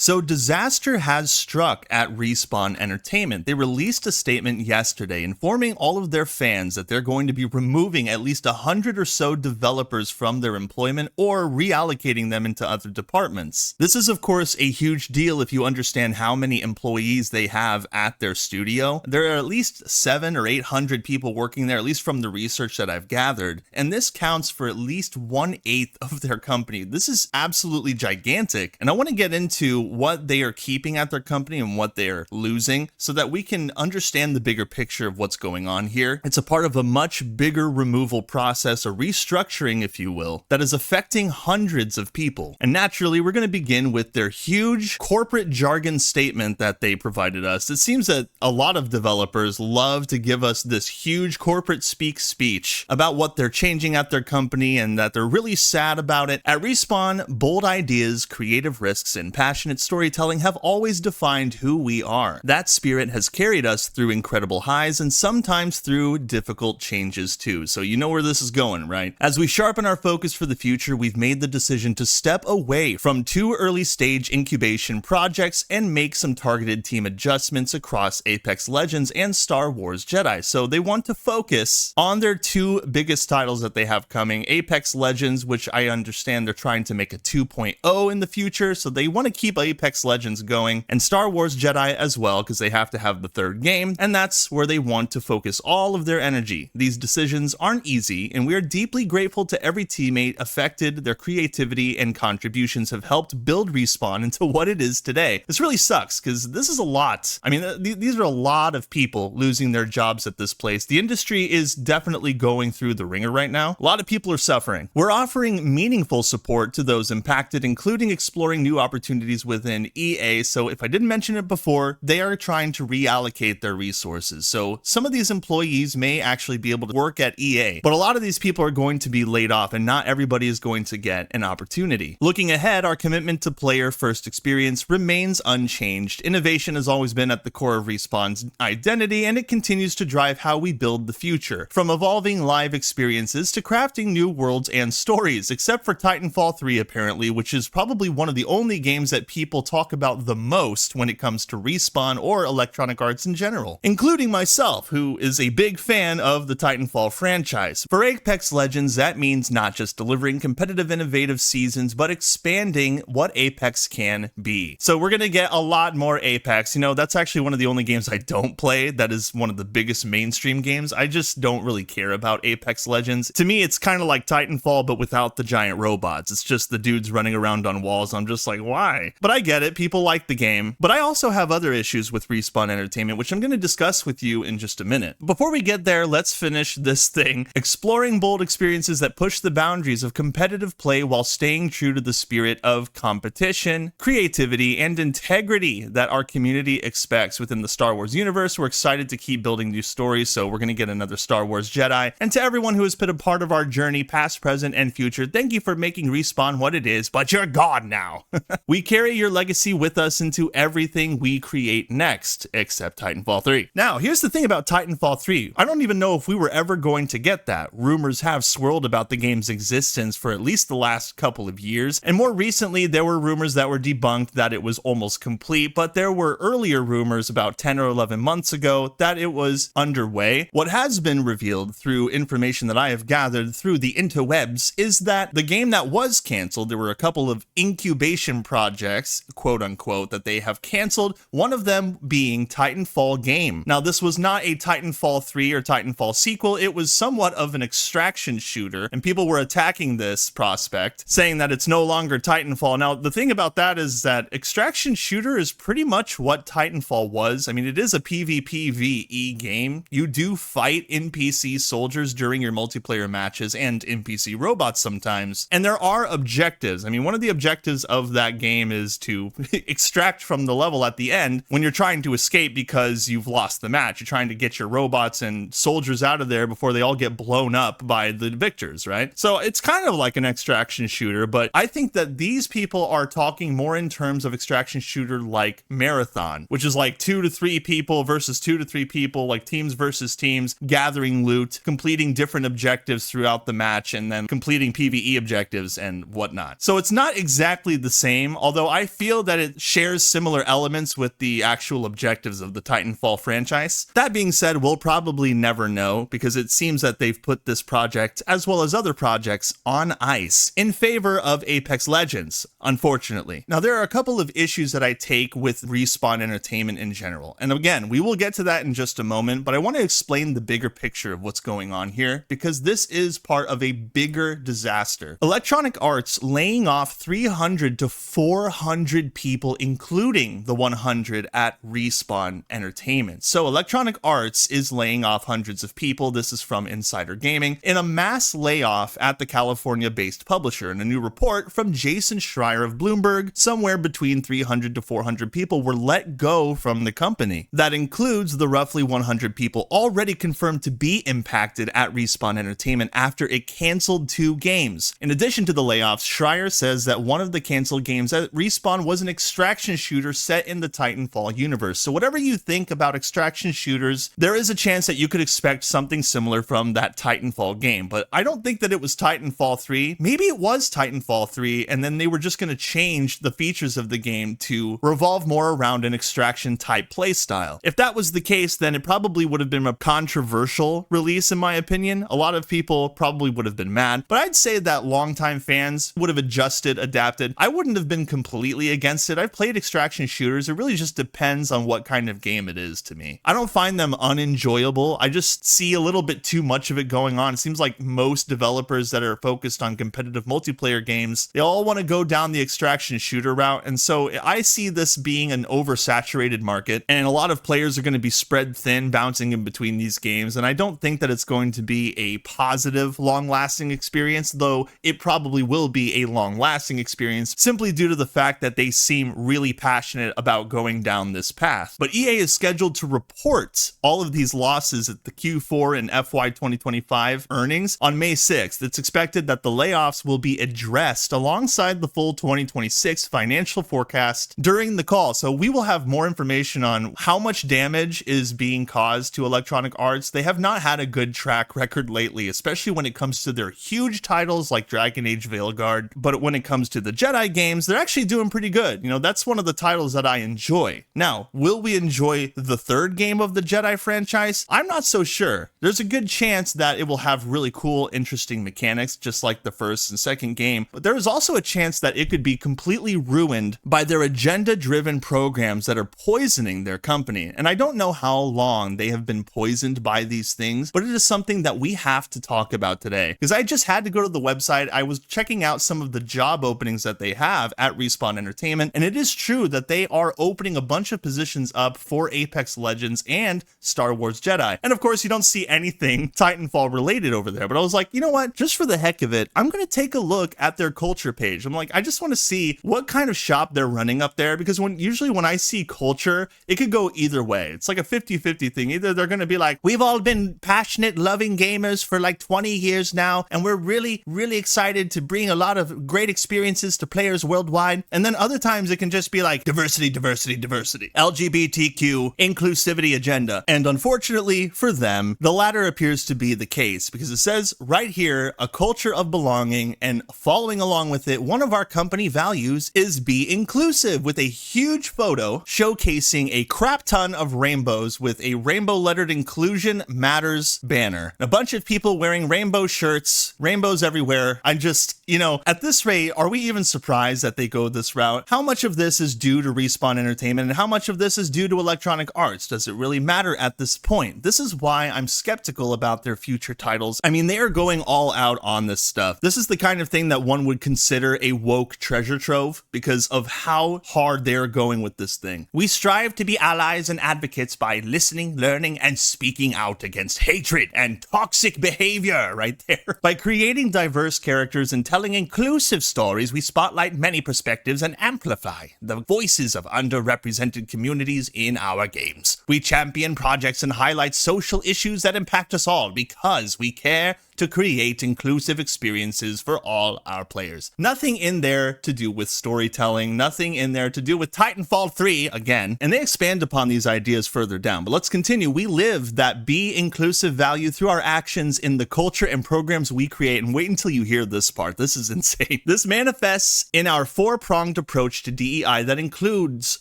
So disaster has struck at Respawn Entertainment. They released a statement yesterday informing all of their fans that they're going to be removing at least 100 or so developers from their employment or reallocating them into other departments. This is of course a huge deal if you understand how many employees they have at their studio. There are at least 700 or 800 people working there, at least from the research that I've gathered, and this counts for at least 1/8 of their company. This is absolutely gigantic, and I want to get into what they are keeping at their company and what they're losing so that we can understand the bigger picture of what's going on here. It's a part of a much bigger removal process, a restructuring, if you will, that is affecting hundreds of people. And naturally, we're going to begin with their huge corporate jargon statement that they provided us. It seems that a lot of developers love to give us this huge corporate speech about what they're changing at their company and that they're really sad about it. At Respawn, bold ideas, creative risks, and passionate storytelling have always defined who we are. That spirit has carried us through incredible highs and sometimes through difficult changes too. So you know where this is going, right? As we sharpen our focus for the future, we've made the decision to step away from 2 early stage incubation projects and make some targeted team adjustments across Apex Legends and Star Wars Jedi. So they want to focus on their 2 biggest titles that they have coming, Apex Legends, which I understand they're trying to make a 2.0 in the future, so they want to keep Apex Legends going, and Star Wars Jedi as well, because they have to have the 3rd game, and that's where they want to focus all of their energy. These decisions aren't easy, and we are deeply grateful to every teammate affected. Their creativity and contributions have helped build Respawn into what it is today. This really sucks, because this is a lot. I mean, these are a lot of people losing their jobs at this place. The industry is definitely going through the ringer right now. A lot of people are suffering. We're offering meaningful support to those impacted, including exploring new opportunities within EA. So if I didn't mention it before, they are trying to reallocate their resources. So some of these employees may actually be able to work at EA, but a lot of these people are going to be laid off and not everybody is going to get an opportunity. Looking ahead, our commitment to player first experience remains unchanged. Innovation has always been at the core of Respawn's identity, and it continues to drive how we build the future. From evolving live experiences to crafting new worlds and stories, except for Titanfall 3 apparently, which is probably one of the only games that people talk about the most when it comes to Respawn or Electronic Arts in general, including myself, who is a big fan of the Titanfall franchise. For Apex Legends, that means not just delivering competitive, innovative seasons, but expanding what Apex can be. So we're gonna get a lot more Apex. You know, that's actually one of the only games I don't play. That is one of the biggest mainstream games. I just don't really care about Apex Legends. To me, it's kind of like Titanfall, but without the giant robots. It's just the dudes running around on walls. I'm just like, why? But I get it. People like the game. But I also have other issues with Respawn Entertainment, which I'm going to discuss with you in just a minute. Before we get there, let's finish this thing. Exploring bold experiences that push the boundaries of competitive play while staying true to the spirit of competition, creativity, and integrity that our community expects within the Star Wars universe. We're excited to keep building new stories, so we're going to get another Star Wars Jedi. And to everyone who has been a part of our journey, past, present, and future, thank you for making Respawn what it is, but you're gone now. We carry your legacy with us into everything we create next, except Titanfall 3. Now, here's the thing about Titanfall 3. I don't even know if we were ever going to get that. Rumors have swirled about the game's existence for at least the last couple of years, and more recently, there were rumors that were debunked that it was almost complete, but there were earlier rumors about 10 or 11 months ago that it was underway. What has been revealed through information that I have gathered through the interwebs is that the game that was canceled, there were a couple of incubation projects, quote unquote, that they have canceled, one of them being Titanfall game. Now, this was not a Titanfall 3 or Titanfall sequel, it was somewhat of an extraction shooter, and people were attacking this prospect, saying that it's no longer Titanfall. Now, the thing about that is that extraction shooter is pretty much what Titanfall was. I mean, it is a PvPvE game. You do fight NPC soldiers during your multiplayer matches and NPC robots sometimes, and there are objectives. I mean, one of the objectives of that game is to extract from the level at the end when you're trying to escape because you've lost the match. You're trying to get your robots and soldiers out of there before they all get blown up by the victors, right? So it's kind of like an extraction shooter, but I think that these people are talking more in terms of extraction shooter like Marathon, which is like 2 to 3 people versus 2 to 3 people, like teams versus teams, gathering loot, completing different objectives throughout the match, and then completing PvE objectives and whatnot. So it's not exactly the same, although I feel that it shares similar elements with the actual objectives of the Titanfall franchise. That being said, we'll probably never know because it seems that they've put this project, as well as other projects, on ice in favor of Apex Legends, unfortunately. Now, there are a couple of issues that I take with Respawn Entertainment in general. And again, we will get to that in just a moment, but I want to explain the bigger picture of what's going on here because this is part of a bigger disaster. Electronic Arts laying off 300 to 400 people, including the 100 at Respawn Entertainment. So Electronic Arts is laying off hundreds of people. This is from Insider Gaming in a mass layoff at the California-based publisher. In a new report from Jason Schreier of Bloomberg, somewhere between 300 to 400 people were let go from the company. That includes the roughly 100 people already confirmed to be impacted at Respawn Entertainment after it canceled 2 games. In addition to the layoffs, Schreier says that one of the canceled games at Respawn was an extraction shooter set in the Titanfall universe. So whatever you think about extraction shooters, there is a chance that you could expect something similar from that Titanfall game, but I don't think that it was Titanfall 3. Maybe it was Titanfall 3, and then they were just going to change the features of the game to revolve more around an extraction type playstyle. If that was the case, then it probably would have been a controversial release, in my opinion. A lot of people probably would have been mad, but I'd say that longtime fans would have adjusted, adapted. I wouldn't have been completely against it. I've played extraction shooters. It really just depends on what kind of game it is to me. I don't find them unenjoyable. I just see a little bit too much of it going on. It seems like most developers that are focused on competitive multiplayer games, they all want to go down the extraction shooter route. And so I see this being an oversaturated market, and a lot of players are going to be spread thin, bouncing in between these games. And I don't think that it's going to be a positive, long-lasting experience, though it probably will be a long-lasting experience simply due to the fact that they seem really passionate about going down this path. But EA is scheduled to report all of these losses at the Q4 and FY 2025 earnings on May 6th. It's expected that the layoffs will be addressed alongside the full 2026 financial forecast during the call. So we will have more information on how much damage is being caused to Electronic Arts. They have not had a good track record lately, especially when it comes to their huge titles like Dragon Age Veilguard. But when it comes to the Jedi games, they're actually doing pretty good. You know, that's one of the titles that I enjoy. Now, will we enjoy the third game of the Jedi franchise? I'm not so sure. There's a good chance that it will have really cool, interesting mechanics, just like the first and second game, but there is also a chance that it could be completely ruined by their agenda-driven programs that are poisoning their company. And I don't know how long they have been poisoned by these things, but it is something that we have to talk about today. Because I just had to go to the website. I was checking out some of the job openings that they have at Respawn Entertainment, and it is true that they are opening a bunch of positions up for Apex Legends and Star Wars Jedi. And of course, you don't see anything Titanfall related over there, but I was like, you know what? Just for the heck of it, I'm going to take a look at their culture page. I'm like, I just want to see what kind of shop they're running up there, because usually when I see culture, it could go either way. It's like a 50-50 thing. Either they're going to be like, we've all been passionate, loving gamers for like 20 years now, and we're really, really excited to bring a lot of great experiences to players worldwide. And then other times it can just be like diversity, diversity, diversity, LGBTQ, inclusivity agenda. And unfortunately for them, the latter appears to be the case, because it says right here, a culture of belonging, and following along with it, one of our company values is be inclusive, with a huge photo showcasing a crap ton of rainbows with a rainbow lettered Inclusion Matters banner. A bunch of people wearing rainbow shirts, rainbows everywhere. I just, at this rate, are we even surprised that they go this route? How much of this is due to Respawn Entertainment, and how much of this is due to Electronic Arts? Does it really matter at this point? This is why I'm skeptical about their future titles. I mean, they are going all out on this stuff. This is the kind of thing that one would consider a woke treasure trove because of how hard they're going with this thing. We strive to be allies and advocates by listening, learning, and speaking out against hatred and toxic behavior, right there. By creating diverse characters and telling inclusive stories, we spotlight many perspectives and amplify the voices of underrepresented communities in our games. We champion projects and highlight social issues that impact us all because we care to create inclusive experiences for all our players. Nothing in there to do with storytelling, nothing in there to do with Titanfall 3 again, and they expand upon these ideas further down. But let's continue. We live that be inclusive value through our actions in the culture and programs we create. And wait until you hear this part. This is insane. This manifests in our four-pronged approach to DEI that includes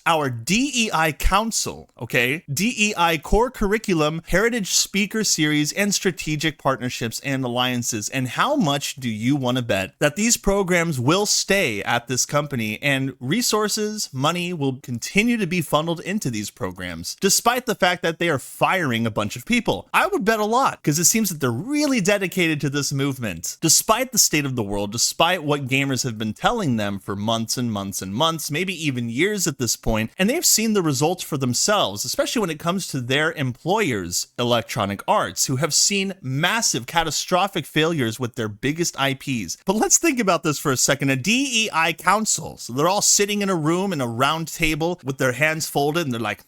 our DEI Council, okay? DEI core curriculum, heritage speaker series, and strategic partnerships and alliances. And how much do you want to bet that these programs will stay at this company and resources, money will continue to be funneled into these programs, despite the fact that they are firing a bunch of people? I would bet a lot, because it seems that they're really dedicated to this movement, despite the state of the world, despite what gamers have been telling them for months and months and months, maybe even years at this point, and they've seen the results for themselves, especially when it comes to their employers, Electronic Arts, who have seen massive, catastrophic failures with their biggest IPs. But let's think about this for a second. A DEI council, so they're all sitting in a room in a round table with their hands folded, and they're like,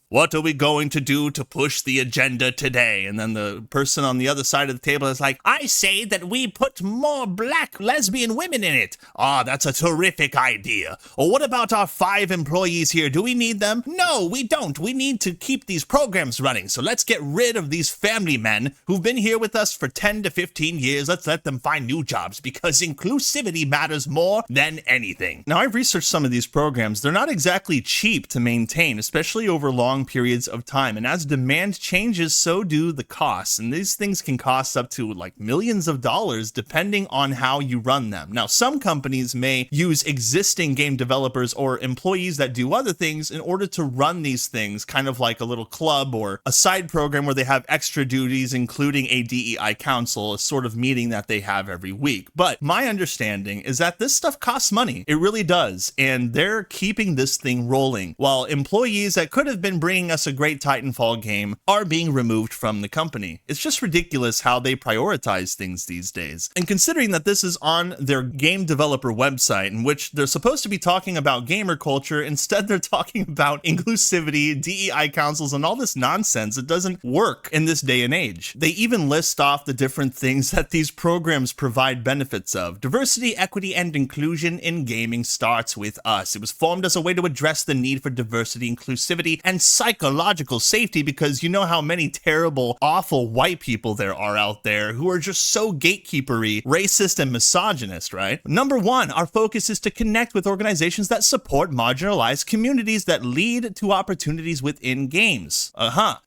what are we going to do to push the agenda today? And then the person on the other side of the table is like, I say that we put more black lesbian women in it. Ah, that's a terrific idea. Or what about our 5 employees here? Do we need them? No, we don't. We need to keep these programs running. So let's get rid of these family men who've been here with us for 10 to 15 years. Let's let them find new jobs because inclusivity matters more than anything. Now, I've researched some of these programs. They're not exactly cheap to maintain, especially over long periods of time. And as demand changes, so do the costs. And these things can cost up to like millions of dollars depending on how you run them. Now, some companies may use existing game developers or employees that do other things in order to run these things, kind of like a little club or a side program where they have extra duties, including a DEI council, a sort of meeting that they have every week. But my understanding is that this stuff costs money. It really does. And they're keeping this thing rolling, while employees that could have been bringing us a great Titanfall game are being removed from the company. It's just ridiculous how they prioritize things these days. And considering that this is on their game developer website, in which they're supposed to be talking about gamer culture, instead they're talking about inclusivity, DEI councils, and all this nonsense. It doesn't work in this day and age. They even list off the different things that these programs provide benefits of. Diversity, equity, and inclusion in gaming starts with us. It was formed as a way to address the need for diversity, inclusivity, and psychological safety, because you know how many terrible, awful white people there are out there who are just so gatekeepery, racist, and misogynist, right? Number 1, our focus is to connect with organizations that support marginalized communities that lead to opportunities within games.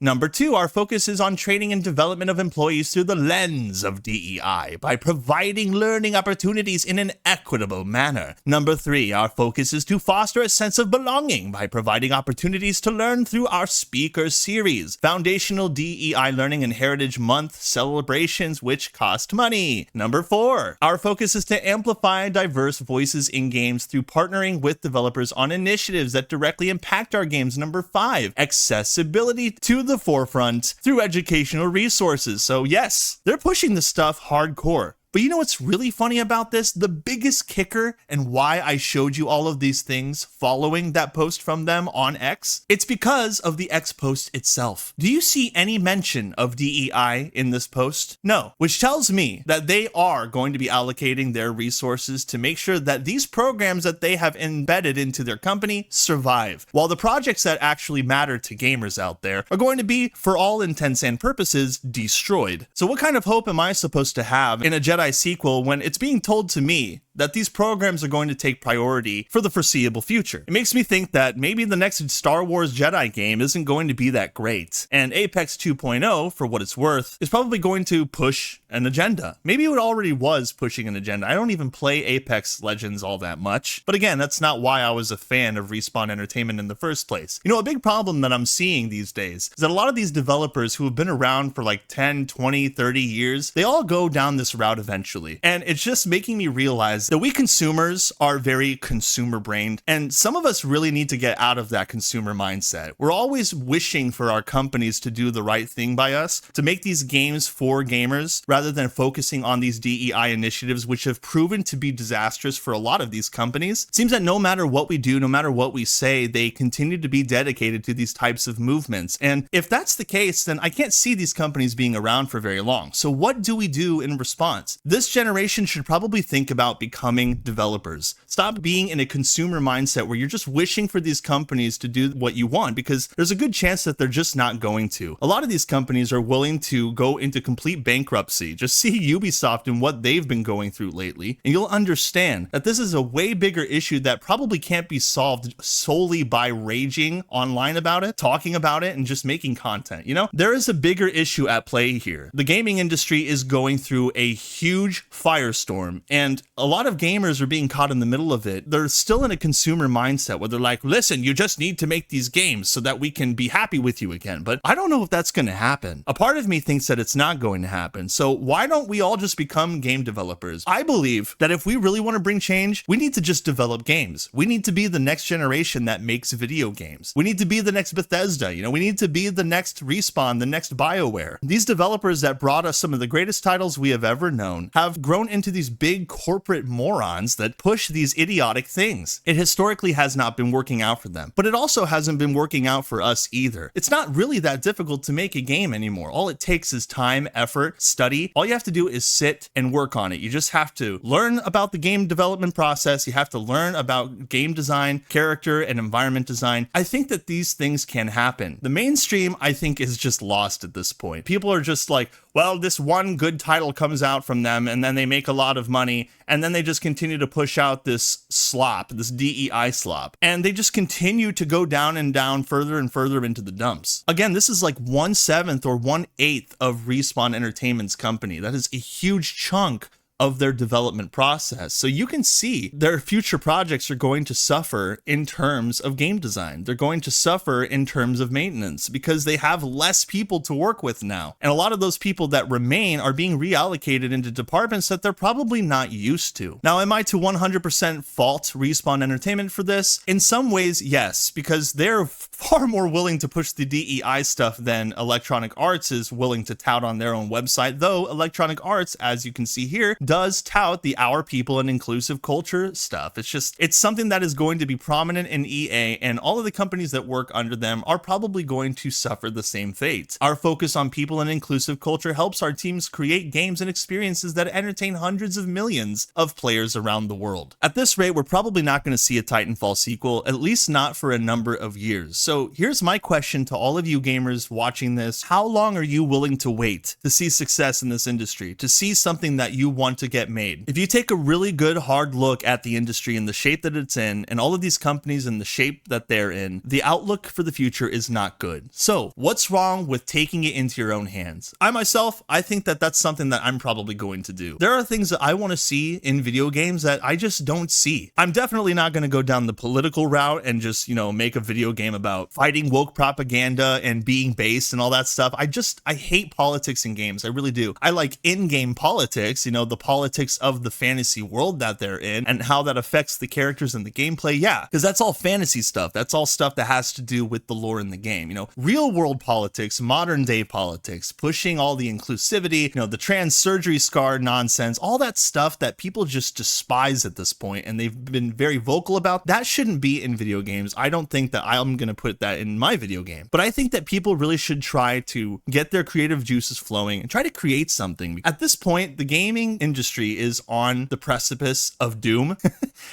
Number 2, our focus is on training and development of employees through the lens of DEI by providing learning opportunities in an equitable manner. Number 3, our focus is to foster a sense of belonging by providing opportunities to learn through our speaker series, foundational DEI Learning and Heritage Month celebrations, which cost money. Number 4, our focus is to amplify diverse voices in games through partnering with developers on initiatives that directly impact our games. Number 5, accessibility to the forefront through educational resources. So yes, they're pushing this stuff hardcore. But you know what's really funny about this? The biggest kicker and why I showed you all of these things following that post from them on X? It's because of the X post itself. Do you see any mention of DEI in this post? No, which tells me that they are going to be allocating their resources to make sure that these programs that they have embedded into their company survive, while the projects that actually matter to gamers out there are going to be, for all intents and purposes, destroyed. So what kind of hope am I supposed to have in a Jedi sequel when it's being told to me that these programs are going to take priority for the foreseeable future? It makes me think that maybe the next Star Wars Jedi game isn't going to be that great, and Apex 2.0, for what it's worth, is probably going to push an agenda. Maybe it already was pushing an agenda. I don't even play Apex Legends all that much, but again, that's not why I was a fan of Respawn Entertainment in the first place. You know, a big problem that I'm seeing these days is that a lot of these developers who have been around for like 10, 20, 30 years, they all go down this route eventually, and it's just making me realize realize that we consumers are very consumer brained, and some of us really need to get out of that consumer mindset. We're always wishing for our companies to do the right thing by us, to make these games for gamers, rather than focusing on these DEI initiatives, which have proven to be disastrous for a lot of these companies. It seems that no matter what we do, no matter what we say, they continue to be dedicated to these types of movements. And if that's the case, then I can't see these companies being around for very long. So what do we do in response? This generation should probably think about becoming developers. Stop being in a consumer mindset where you're just wishing for these companies to do what you want, because there's a good chance that they're just not going to. A lot of these companies are willing to go into complete bankruptcy. Just see Ubisoft and what they've been going through lately, and you'll understand that this is a way bigger issue that probably can't be solved solely by raging online about it, talking about it, and just making content. You know, there is a bigger issue at play here. The gaming industry is going through a huge firestorm, and a lot of gamers are being caught in the middle of it. They're still in a consumer mindset where they're like, listen, you just need to make these games so that we can be happy with you again. But I don't know if that's going to happen. A part of me thinks that it's not going to happen. So why don't we all just become game developers? I believe that if we really want to bring change, we need to just develop games. We need to be the next generation that makes video games. We need to be the next Bethesda. You know, we need to be the next Respawn, the next BioWare. These developers that brought us some of the greatest titles we have ever known have grown into these big corporate morons that push these idiotic things. It historically has not been working out for them, but it also hasn't been working out for us either. It's not really that difficult to make a game anymore. All it takes is time, effort, study. All you have to do is sit and work on it. You just have to learn about the game development process. You have to learn about game design, character, and environment design. I think that these things can happen. The mainstream, I think, is just lost at this point. People are just like, well, this one good title comes out from them, and then they make a lot of money, and then they just continue to push out this slop, this DEI slop, and they just continue to go down and down further and further into the dumps. Again, this is like 1/7 or 1/8 of Respawn Entertainment's company. That is a huge chunk of their development process. So you can see their future projects are going to suffer in terms of game design. They're going to suffer in terms of maintenance because they have less people to work with now. And a lot of those people that remain are being reallocated into departments that they're probably not used to. Now, am I to 100% fault Respawn Entertainment for this? In some ways, yes, because they're far more willing to push the DEI stuff than Electronic Arts is willing to tout on their own website, though Electronic Arts, as you can see here, does tout the Our People and inclusive culture stuff. It's something that is going to be prominent in EA, and all of the companies that work under them are probably going to suffer the same fate. Our focus on people and inclusive culture helps our teams create games and experiences that entertain hundreds of millions of players around the world. At this rate, we're probably not going to see a Titanfall sequel, at least not for a number of years. So here's my question to all of you gamers watching this. How long are you willing to wait to see success in this industry, to see something that you want to get made? If you take a really good hard look at the industry and the shape that it's in, and all of these companies and the shape that they're in, the outlook for the future is not good. So what's wrong with taking it into your own hands? I think that that's something that I'm probably going to do. There are things that I want to see in video games that I just don't see. I'm definitely not going to go down the political route and just, make a video game about fighting woke propaganda and being based and all that stuff. I hate politics in games. I really do. I like in-game politics, the politics of the fantasy world that they're in and how that affects the characters and the gameplay. Yeah, because that's all fantasy stuff. That's all stuff that has to do with the lore in the game. Real world politics, modern day politics, pushing all the inclusivity, the trans surgery scar nonsense, all that stuff that people just despise at this point and they've been very vocal about, that shouldn't be in video games. I don't think that I'm going to put that in my video game, but I think that people really should try to get their creative juices flowing and try to create something. At this point, the gaming industry is on the precipice of doom.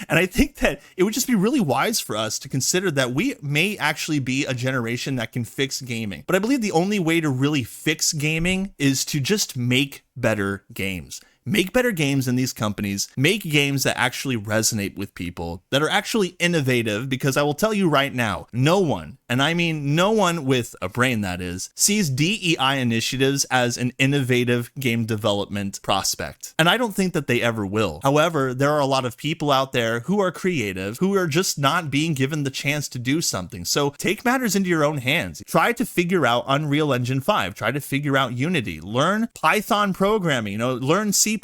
And I think that it would just be really wise for us to consider that we may actually be a generation that can fix gaming. But I believe the only way to really fix gaming is to just make better games. Make better games in these companies, make games that actually resonate with people, that are actually innovative, because I will tell you right now, no one and I mean no one with a brain that is, sees DEI initiatives as an innovative game development prospect. And I don't think that they ever will. However, there are a lot of people out there who are creative, who are just not being given the chance to do something. So take matters into your own hands. Try to figure out Unreal Engine 5. Try to figure out Unity. Learn Python programming, learn C++.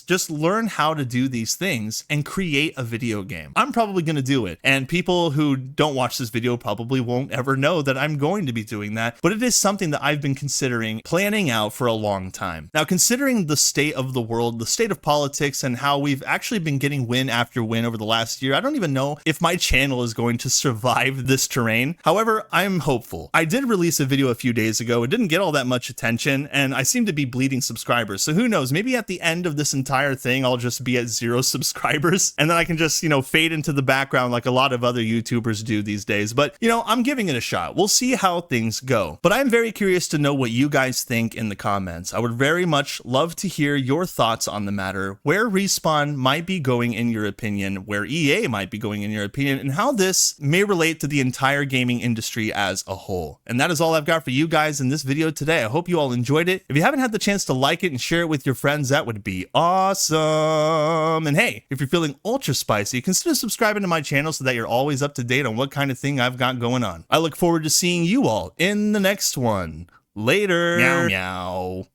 Just learn how to do these things and create a video game. I'm probably going to do it. And people who don't watch this video probably won't ever know that I'm going to be doing that. But it is something that I've been considering planning out for a long time. Now, considering the state of the world, the state of politics, and how we've actually been getting win after win over the last year, I don't even know if my channel is going to survive this terrain. However, I'm hopeful. I did release a video a few days ago. It didn't get all that much attention, and I seem to be bleeding subscribers. So who knows? Maybe at the end of this entire thing, I'll just be at 0 subscribers, and then I can just, fade into the background like a lot of other YouTubers do these days. But, I'm giving it a shot. We'll see how things go. But I'm very curious to know what you guys think in the comments. I would very much love to hear your thoughts on the matter, where Respawn might be going in your opinion, where EA might be going in your opinion, and how this may relate to the entire gaming industry as a whole. And that is all I've got for you guys in this video today. I hope you all enjoyed it. If you haven't had the chance to like it and share it with your friends, that would be awesome. And hey, if you're feeling ultra spicy, consider subscribing to my channel so that you're always up to date on what kind of thing I've got going on. I look forward to seeing you all in the next one. Later. Meow meow.